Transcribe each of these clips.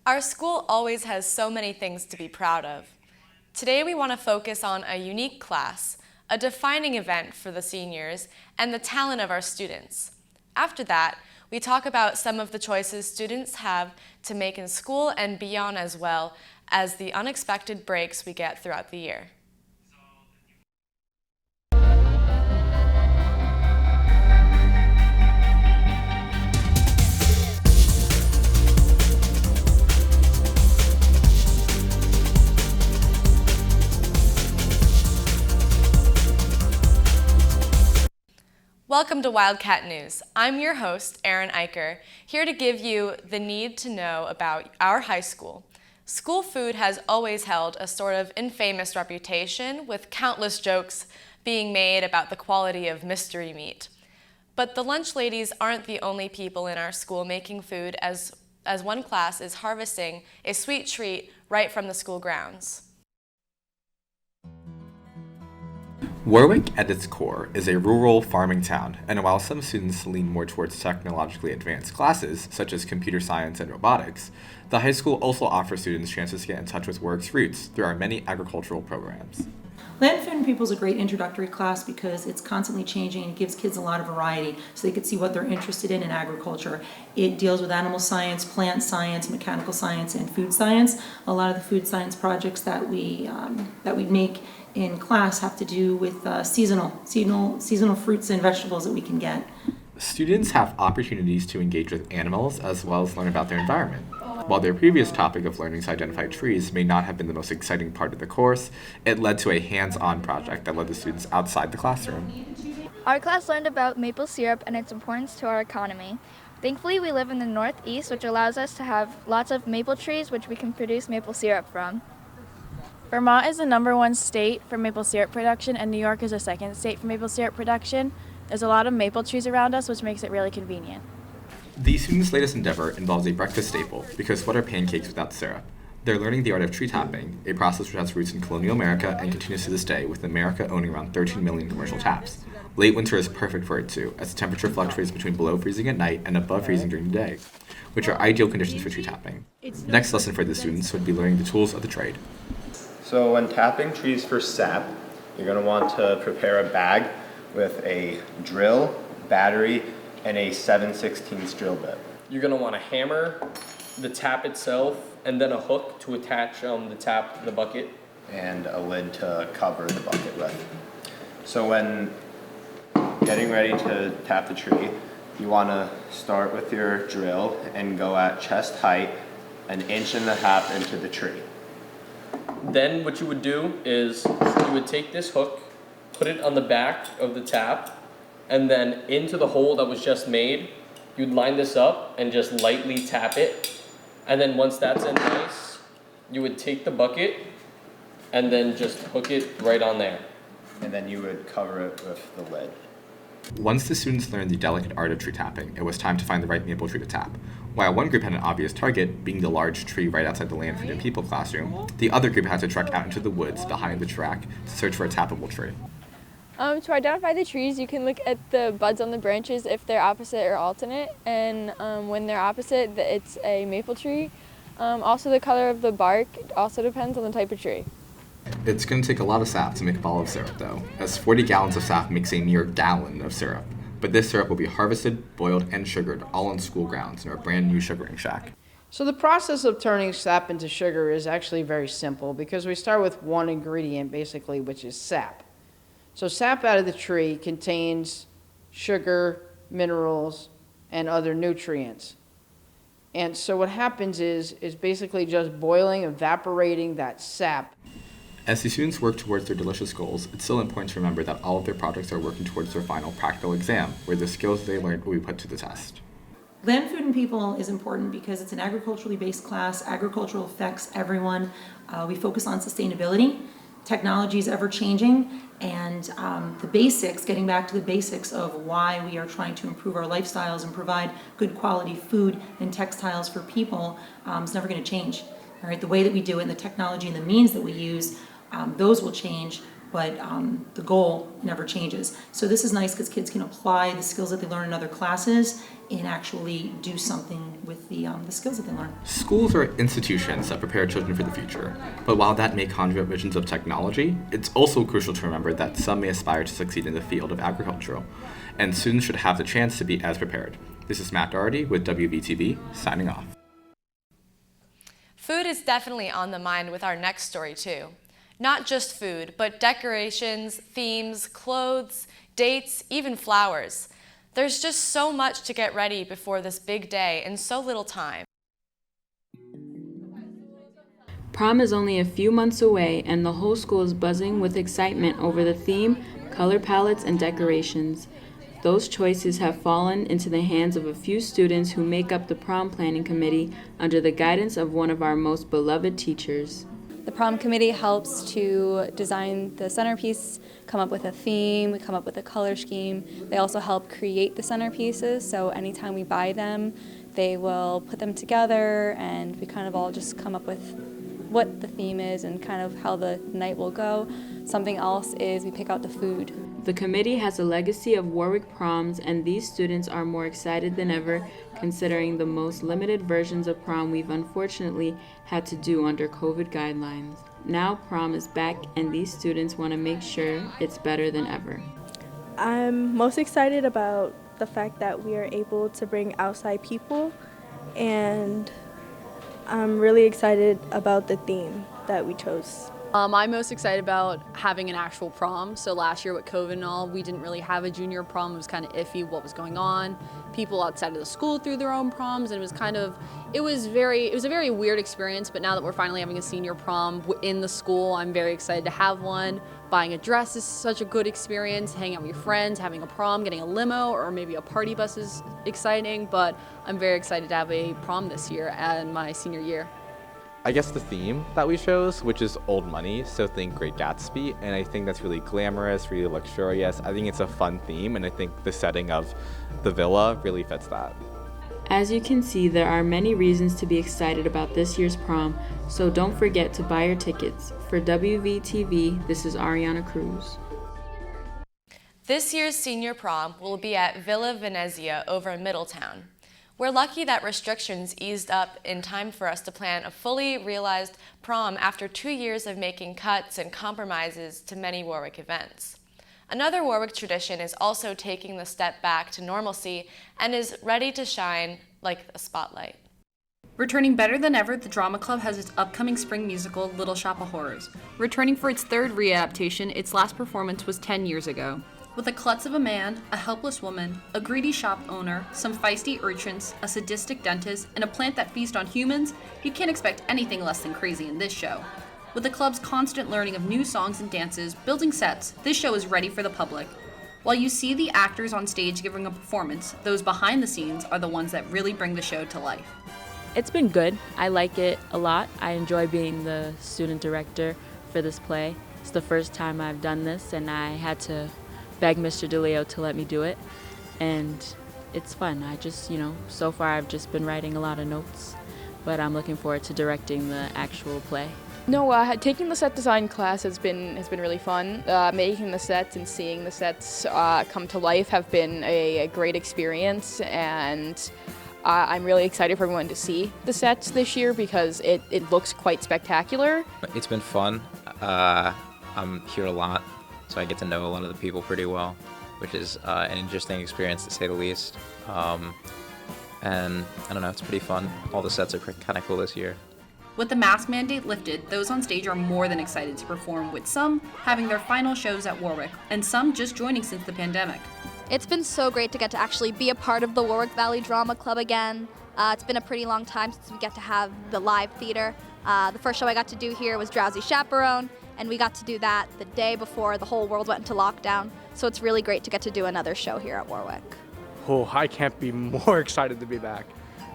Our school always has so many things to be proud of. Today we want to focus on a unique class, a defining event for the seniors, and the talent of our students. After that, we talk about some of the choices students have to make in school and beyond, as well as the unexpected breaks we get throughout the year. Welcome to Wildcat News. I'm your host, Erin Eicher, here to give you the need to know about our high school. School food has always held a sort of infamous reputation, with countless jokes being made about the quality of mystery meat. But the lunch ladies aren't the only people in our school making food, as one class is harvesting a sweet treat right from the school grounds. Warwick, at its core, is a rural farming town, and while some students lean more towards technologically advanced classes, such as computer science and robotics, the high school also offers students chances to get in touch with Warwick's roots through our many agricultural programs. Land, Food, and People is a great introductory class because it's constantly changing and gives kids a lot of variety so they can see what they're interested in agriculture. It deals with animal science, plant science, mechanical science, and food science. A lot of the food science projects that we make in class have to do with seasonal fruits and vegetables that we can get. Students have opportunities to engage with animals as well as learn about their environment. While their previous topic of learning to identify trees may not have been the most exciting part of the course, it led to a hands-on project that led the students outside the classroom. Our class learned about maple syrup and its importance to our economy. Thankfully, we live in the Northeast, which allows us to have lots of maple trees, which we can produce maple syrup from. Vermont is the #1 state for maple syrup production, and New York is the second state for maple syrup production. There's a lot of maple trees around us, which makes it really convenient. The students' latest endeavor involves a breakfast staple, because what are pancakes without syrup? They're learning the art of tree tapping, a process which has roots in colonial America and continues to this day, with America owning around 13 million commercial taps. Late winter is perfect for it too, as the temperature fluctuates between below freezing at night and above freezing during the day, which are ideal conditions for tree tapping. The next lesson for the students would be learning the tools of the trade. So when tapping trees for sap, you're going to want to prepare a bag with a drill, battery, and a 7/16 drill bit. You're going to want a hammer, the tap itself, and then a hook to attach the tap to the bucket. And a lid to cover the bucket with. So when getting ready to tap the tree, you want to start with your drill and go at chest height, 1.5 inches into the tree. Then what you would do is you would take this hook, put it on the back of the tap, and then into the hole that was just made, you'd line this up and just lightly tap it. And then once that's in nice, you would take the bucket and then just hook it right on there. And then you would cover it with the lid. Once the students learned the delicate art of tree tapping, it was time to find the right maple tree to tap. While one group had an obvious target, being the large tree right outside the Land, Food, and People classroom, the other group had to trek out into the woods behind the track to search for a tappable tree. To identify the trees, you can look at the buds on the branches if they're opposite or alternate, and when they're opposite, it's a maple tree. Also, the color of the bark also depends on the type of tree. It's going to take a lot of sap to make a ball of syrup, though, as 40 gallons of sap makes a mere gallon of syrup. But this syrup will be harvested, boiled, and sugared all on school grounds in our brand new sugaring shack. So the process of turning sap into sugar is actually very simple because we start with one ingredient, basically, which is sap. So sap out of the tree contains sugar, minerals, and other nutrients. And so what happens is basically just boiling, evaporating that sap. As the students work towards their delicious goals, it's still important to remember that all of their projects are working towards their final practical exam, where the skills they learned will be put to the test. Land, Food, and People is important because it's an agriculturally based class. Agriculture affects everyone. We focus on sustainability. Technology is ever changing, and the basics, getting back to the basics of why we are trying to improve our lifestyles and provide good quality food and textiles for people is never going to change. All right, the way that we do it and the technology and the means that we use, those will change, but the goal never changes. So this is nice because kids can apply the skills that they learn in other classes and actually do something with the skills that they learn. Schools are institutions that prepare children for the future, but while that may conjure up visions of technology, it's also crucial to remember that some may aspire to succeed in the field of agriculture, and students should have the chance to be as prepared. This is Matt Doherty with WVTV, signing off. Food is definitely on the mind with our next story too. Not just food, but decorations, themes, clothes, dates, even flowers. There's just so much to get ready before this big day and so little time. Prom is only a few months away, and the whole school is buzzing with excitement over the theme, color palettes, and decorations. Those choices have fallen into the hands of a few students who make up the prom planning committee under the guidance of one of our most beloved teachers. The prom committee helps to design the centerpiece, come up with a theme, we come up with a color scheme. They also help create the centerpieces, so anytime we buy them, they will put them together and we kind of all just come up with what the theme is and kind of how the night will go. Something else is we pick out the food. The committee has a legacy of Warwick proms, and these students are more excited than ever, considering the most limited versions of prom we've unfortunately had to do under COVID guidelines. Now prom is back, and these students want to make sure it's better than ever. I'm most excited about the fact that we are able to bring outside people, and I'm really excited about the theme that we chose. I'm most excited about having an actual prom. So last year with COVID and all, we didn't really have a junior prom. It was kind of iffy what was going on. People outside of the school threw their own proms, and it was a very weird experience. But now that we're finally having a senior prom in the school, I'm very excited to have one. Buying a dress is such a good experience. Hanging out with your friends, having a prom, getting a limo or maybe a party bus is exciting. But I'm very excited to have a prom this year and my senior year. I guess the theme that we chose, which is old money, so think Great Gatsby, and I think that's really glamorous, really luxurious. I think it's a fun theme, and I think the setting of the villa really fits that. As you can see, there are many reasons to be excited about this year's prom, so don't forget to buy your tickets. For WVTV, this is Ariana Cruz. This year's senior prom will be at Villa Venezia over in Middletown. We're lucky that restrictions eased up in time for us to plan a fully realized prom after 2 years of making cuts and compromises to many Warwick events. Another Warwick tradition is also taking the step back to normalcy and is ready to shine like a spotlight. Returning better than ever, the Drama Club has its upcoming spring musical, Little Shop of Horrors. Returning for its third readaptation, its last performance was 10 years ago. With a klutz of a man, a helpless woman, a greedy shop owner, some feisty urchins, a sadistic dentist, and a plant that feasts on humans, you can't expect anything less than crazy in this show. With the club's constant learning of new songs and dances, building sets, this show is ready for the public. While you see the actors on stage giving a performance, those behind the scenes are the ones that really bring the show to life. It's been good. I like it a lot. I enjoy being the student director for this play. It's the first time I've done this, and I had to beg Mr. DeLeo to let me do it, and it's fun. So far I've just been writing a lot of notes, but I'm looking forward to directing the actual play. No, taking the set design class has been really fun. Making the sets and seeing the sets come to life have been a great experience, and I'm really excited for everyone to see the sets this year because it looks quite spectacular. It's been fun. I'm here a lot, so I get to know a lot of the people pretty well, which is an interesting experience to say the least. And I don't know, it's pretty fun. All the sets are kind of cool this year. With the mask mandate lifted, those on stage are more than excited to perform, with some having their final shows at Warwick, and some just joining since the pandemic. It's been so great to get to actually be a part of the Warwick Valley Drama Club again. It's been a pretty long time since we get to have the live theater. The first show I got to do here was Drowsy Chaperone, and we got to do that the day before the whole world went into lockdown. So it's really great to get to do another show here at Warwick. Oh, I can't be more excited to be back.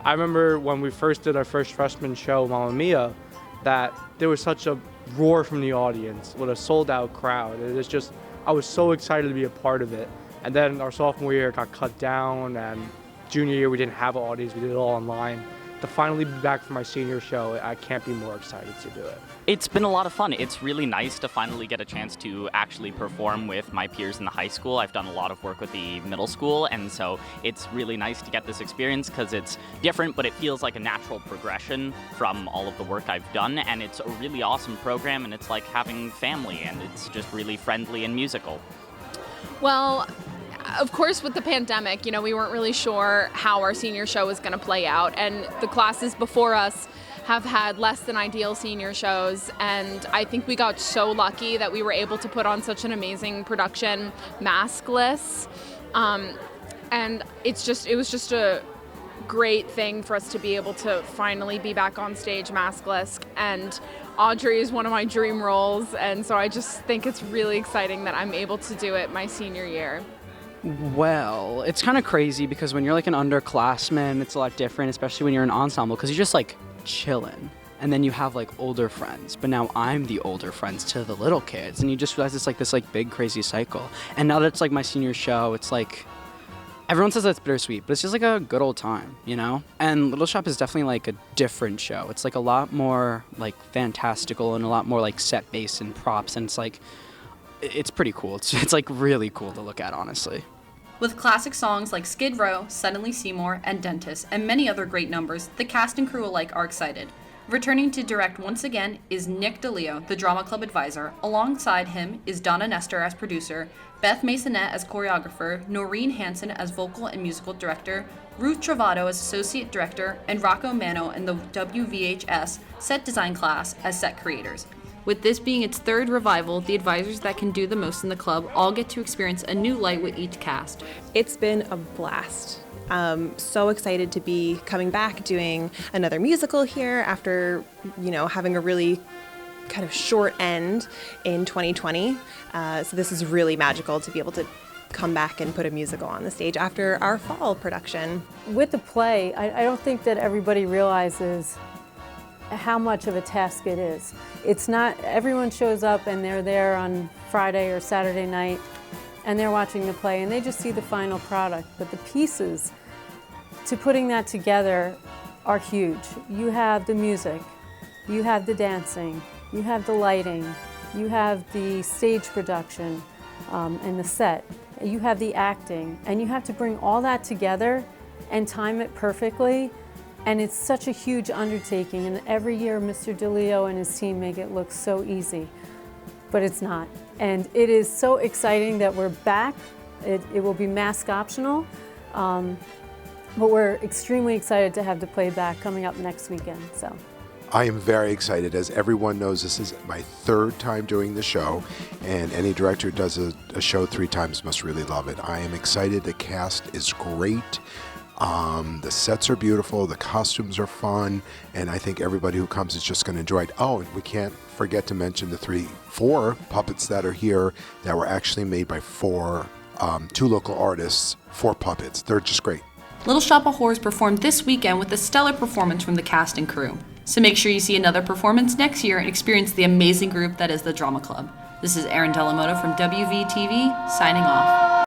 I remember when we first did our first freshman show, Mamma Mia, that there was such a roar from the audience with a sold-out crowd. I was so excited to be a part of it. And then our sophomore year got cut down, and junior year we didn't have an audience, we did it all online. to finally be back for my senior show, I can't be more excited to do it. It's been a lot of fun. It's really nice to finally get a chance to actually perform with my peers in the high school. I've done a lot of work with the middle school, and so it's really nice to get this experience because it's different, but it feels like a natural progression from all of the work I've done, and it's a really awesome program, and it's like having family, and it's just really friendly and musical. Well, of course, with the pandemic, we weren't really sure how our senior show was going to play out, and the classes before us have had less than ideal senior shows, and I think we got so lucky that we were able to put on such an amazing production, maskless, and it was just a great thing for us to be able to finally be back on stage maskless, and Audrey is one of my dream roles, and so I just think it's really exciting that I'm able to do it my senior year. Well, it's kind of crazy because when you're like an underclassman, it's a lot different, especially when you're an ensemble, because you're just like chilling. And then you have like older friends, but now I'm the older friends to the little kids, and you just realize it's like this like big crazy cycle. And now that it's like my senior show, it's like everyone says that's bittersweet, but it's just like a good old time, And Little Shop is definitely like a different show. It's like a lot more like fantastical and a lot more like set based and props, and it's pretty cool. It's like really cool to look at, honestly. With classic songs like Skid Row, Suddenly Seymour, and Dentist, and many other great numbers, the cast and crew alike are excited. Returning to direct once again is Nick DeLeo, the drama club advisor. Alongside him is Donna Nestor as producer, Beth Masonette as choreographer, Noreen Hansen as vocal and musical director, Ruth Travato as associate director, and Rocco Mano and the WVHS set design class as set creators. With this being its third revival, the advisors that can do the most in the club all get to experience a new light with each cast. It's been a blast. So excited to be coming back doing another musical here after, having a really kind of short end in 2020. So this is really magical to be able to come back and put a musical on the stage after our fall production. With the play, I don't think that everybody realizes how much of a task it is. It's not, everyone shows up and they're there on Friday or Saturday night and they're watching the play and they just see the final product, but the pieces to putting that together are huge. You have the music, you have the dancing, you have the lighting, you have the stage production and the set, you have the acting, and you have to bring all that together and time it perfectly. And it's such a huge undertaking, and every year Mr. DeLeo and his team make it look so easy, but it's not. And it is so exciting that we're back. It will be mask optional, but we're extremely excited to have the play back coming up next weekend. So. I am very excited. As everyone knows, this is my third time doing the show, and any director who does a show 3 times must really love it. I am excited. The cast is great. The sets are beautiful, the costumes are fun, and I think everybody who comes is just going to enjoy it. Oh, and we can't forget to mention the 4 puppets that are here that were actually made by 2 local artists, 4 puppets. They're just great. Little Shop of Horrors performed this weekend with a stellar performance from the cast and crew. So make sure you see another performance next year and experience the amazing group that is the Drama Club. This is Erin Delamoto from WVTV, signing off.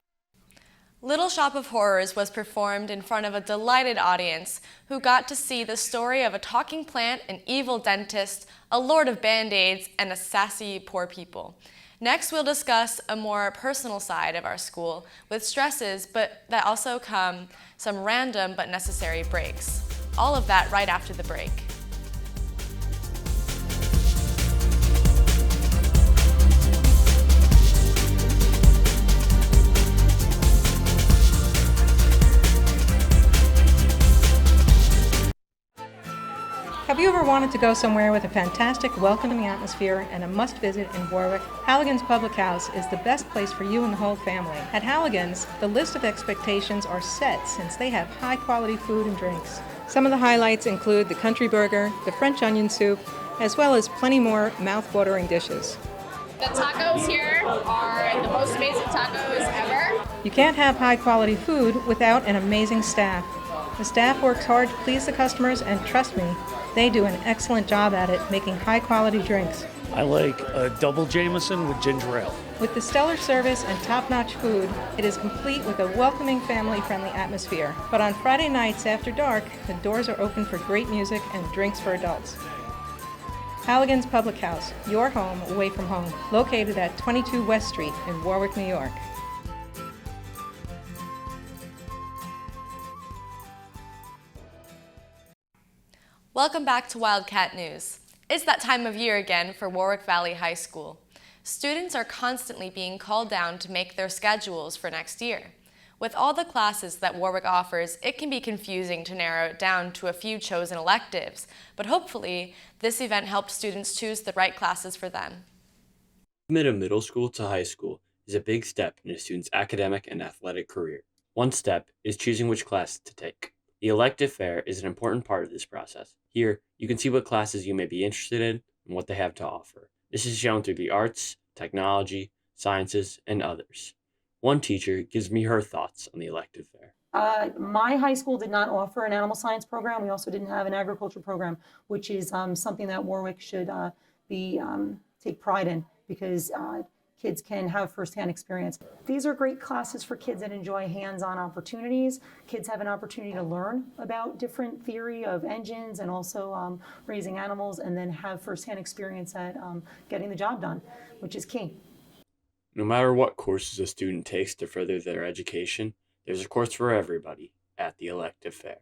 Little Shop of Horrors was performed in front of a delighted audience who got to see the story of a talking plant, an evil dentist, a lord of band-aids, and a sassy poor people. Next, we'll discuss a more personal side of our school with stresses, but that also come some random but necessary breaks. All of that right after the break. Have you ever wanted to go somewhere with a fantastic, welcoming atmosphere and a must-visit in Warwick? Halligan's Public House is the best place for you and the whole family. At Halligan's, the list of expectations are set since they have high-quality food and drinks. Some of the highlights include the country burger, the French onion soup, as well as plenty more mouth-watering dishes. The tacos here are the most amazing tacos ever. You can't have high-quality food without an amazing staff. The staff works hard to please the customers, and trust me, they do an excellent job at it, making high-quality drinks. I like a double Jameson with ginger ale. With the stellar service and top-notch food, it is complete with a welcoming, family-friendly atmosphere. But on Friday nights after dark, the doors are open for great music and drinks for adults. Halligan's Public House, your home away from home, located at 22 West Street in Warwick, New York. Welcome back to Wildcat News. It's that time of year again for Warwick Valley High School. Students are constantly being called down to make their schedules for next year. With all the classes that Warwick offers, it can be confusing to narrow it down to a few chosen electives, but hopefully this event helps students choose the right classes for them. Movement of middle school to high school is a big step in a student's academic and athletic career. One step is choosing which class to take. The elective fair is an important part of this process. Here, you can see what classes you may be interested in and what they have to offer. This is shown through the arts, technology, sciences, and others. One teacher gives me her thoughts on the elective fair. My high school did not offer an animal science program. We also didn't have an agriculture program, which is something that Warwick should take pride in, because kids can have firsthand experience. These are great classes for kids that enjoy hands-on opportunities. Kids have an opportunity to learn about different theory of engines and also raising animals, and then have firsthand experience at getting the job done, which is key. No matter what courses a student takes to further their education, there's a course for everybody at the elective fair.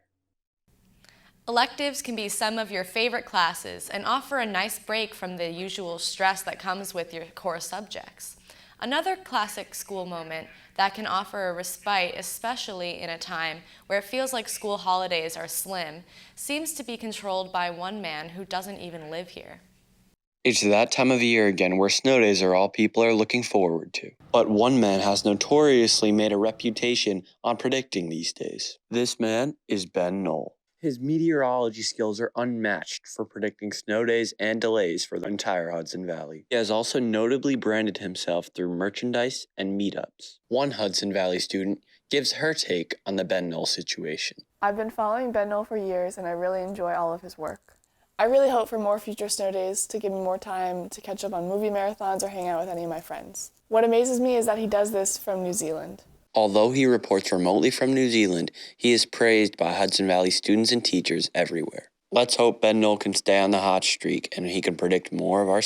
Electives can be some of your favorite classes and offer a nice break from the usual stress that comes with your core subjects. Another classic school moment that can offer a respite, especially in a time where it feels like school holidays are slim, seems to be controlled by one man who doesn't even live here. It's that time of year again where snow days are all people are looking forward to. But one man has notoriously made a reputation on predicting these days. This man is Ben Knoll. His meteorology skills are unmatched for predicting snow days and delays for the entire Hudson Valley. He has also notably branded himself through merchandise and meetups. One Hudson Valley student gives her take on the Ben Knoll situation. I've been following Ben Knoll for years and I really enjoy all of his work. I really hope for more future snow days to give me more time to catch up on movie marathons or hang out with any of my friends. What amazes me is that he does this from New Zealand. Although he reports remotely from New Zealand, he is praised by Hudson Valley students and teachers everywhere. Let's hope Ben Knoll can stay on the hot streak and he can predict more of our.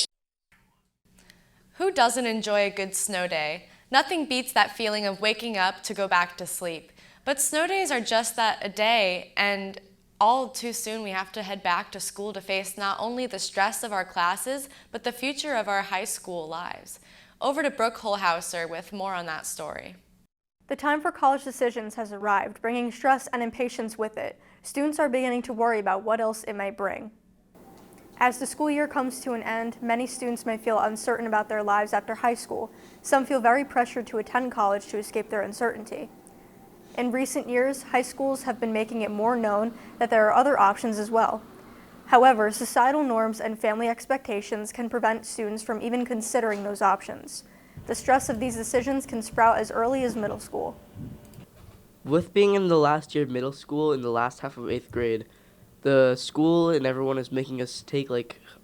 Who doesn't enjoy a good snow day? Nothing beats that feeling of waking up to go back to sleep. But snow days are just that, a day, and all too soon we have to head back to school to face not only the stress of our classes, but the future of our high school lives. Over to Brooke Holhauser with more on that story. The time for college decisions has arrived, bringing stress and impatience with it. Students are beginning to worry about what else it might bring. As the school year comes to an end, many students may feel uncertain about their lives after high school. Some feel very pressured to attend college to escape their uncertainty. In recent years, high schools have been making it more known that there are other options as well. However, societal norms and family expectations can prevent students from even considering those options. The stress of these decisions can sprout as early as middle school. With being in the last year of middle school, in the last half of 8th grade, the school and everyone is making us take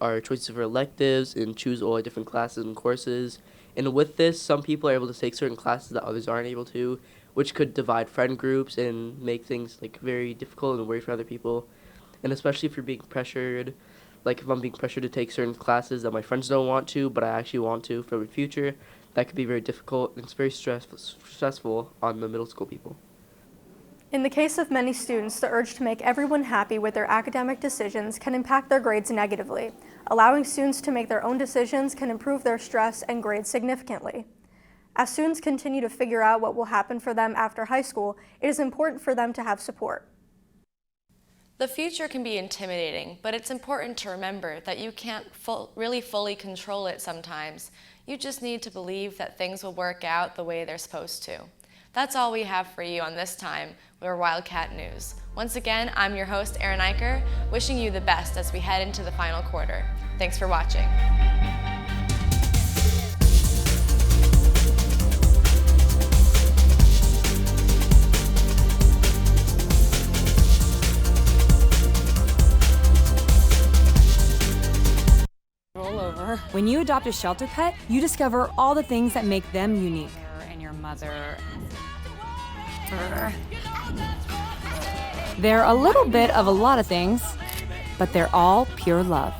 our choices for electives and choose all our different classes and courses. And with this, some people are able to take certain classes that others aren't able to, which could divide friend groups and make things very difficult and worry for other people. And especially if you're being pressured, if I'm being pressured to take certain classes that my friends don't want to, but I actually want to for the future, that could be very difficult, and it's very stressful on the middle school people. In the case of many students, the urge to make everyone happy with their academic decisions can impact their grades negatively. Allowing students to make their own decisions can improve their stress and grades significantly. As students continue to figure out what will happen for them after high school, it is important for them to have support. The future can be intimidating, but it's important to remember that you can't really fully control it sometimes. You just need to believe that things will work out the way they're supposed to. That's all we have for you on this time with Wildcat News. Once again, I'm your host, Erin Eicher, wishing you the best as we head into the final quarter. Thanks for watching. Roll over. When you adopt a shelter pet, you discover all the things that make them unique. And your mother. They're a little bit of a lot of things, but they're all pure love.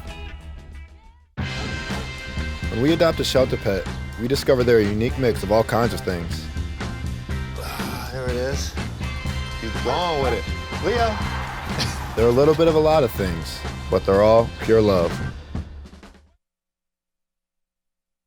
When we adopt a shelter pet, we discover they're a unique mix of all kinds of things. There it is. Keep going with it. Leo! They're a little bit of a lot of things, but they're all pure love.